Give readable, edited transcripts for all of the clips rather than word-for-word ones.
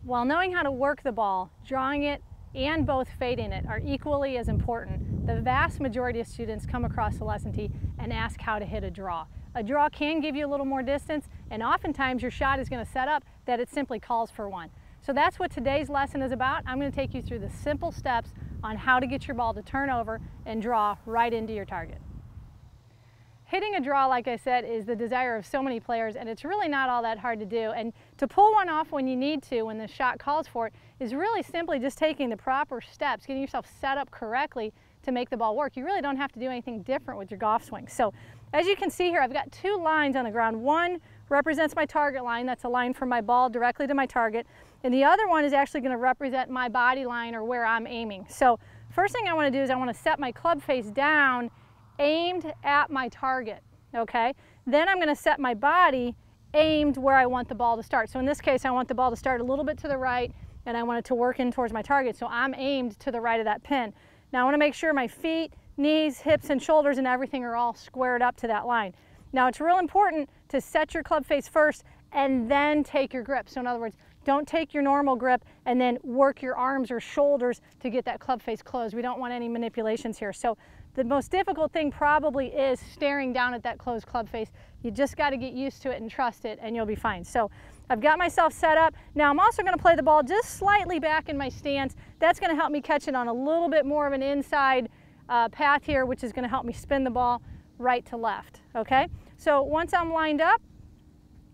While knowing how to work the ball, drawing it and both fading it are equally as important. The vast majority of students come across the lesson tee and ask how to hit a draw. A draw can give you a little more distance, and oftentimes your shot is going to set up that it simply calls for one. So that's what today's lesson is about. I'm going to take you through the simple steps on how to get your ball to turn over and draw right into your target. Hitting a draw, like I said, is the desire of so many players, and it's really not all that hard to do. And to pull one off when you need to, when the shot calls for it, is really simply just taking the proper steps, getting yourself set up correctly to make the ball work. You really don't have to do anything different with your golf swing. So as you can see here, I've got two lines on the ground. One represents my target line. That's a line from my ball directly to my target. And the other one is actually going to represent my body line, or where I'm aiming. So first thing I want to do is I want to set my club face down, aimed at my target, okay? Then I'm going to set my body aimed where I want the ball to start. So in this case, I want the ball to start a little bit to the right, and I want it to work in towards my target, so I'm aimed to the right of that pin. Now I want to make sure my feet, knees, hips, and shoulders and everything are all squared up to that line. Now it's real important to set your club face first and then take your grip. So in other words, don't take your normal grip and then work your arms or shoulders to get that club face closed. We don't want any manipulations here. So the most difficult thing probably is staring down at that closed club face. You just got to get used to it and trust it, and you'll be fine. So I've got myself set up. Now I'm also going to play the ball just slightly back in my stance. That's going to help me catch it on a little bit more of an inside path here, which is going to help me spin the ball right to left, okay? So once I'm lined up,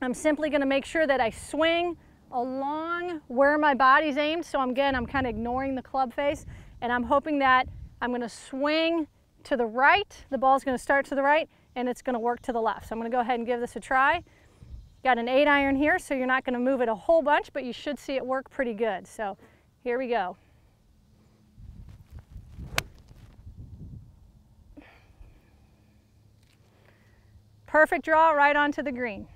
I'm simply going to make sure that I swing along where my body's aimed. So I'm kind of ignoring the club face, and I'm hoping that I'm going to swing to the right. The ball's going to start to the right, and it's going to work to the left. So I'm going to go ahead and give this a try. Got an 8-iron here, so you're not going to move it a whole bunch, but you should see it work pretty good. So here we go. Perfect draw right onto the green.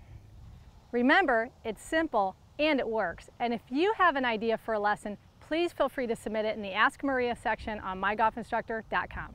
Remember, it's simple and it works. And if you have an idea for a lesson, please feel free to submit it in the Ask Maria section on mygolfinstructor.com.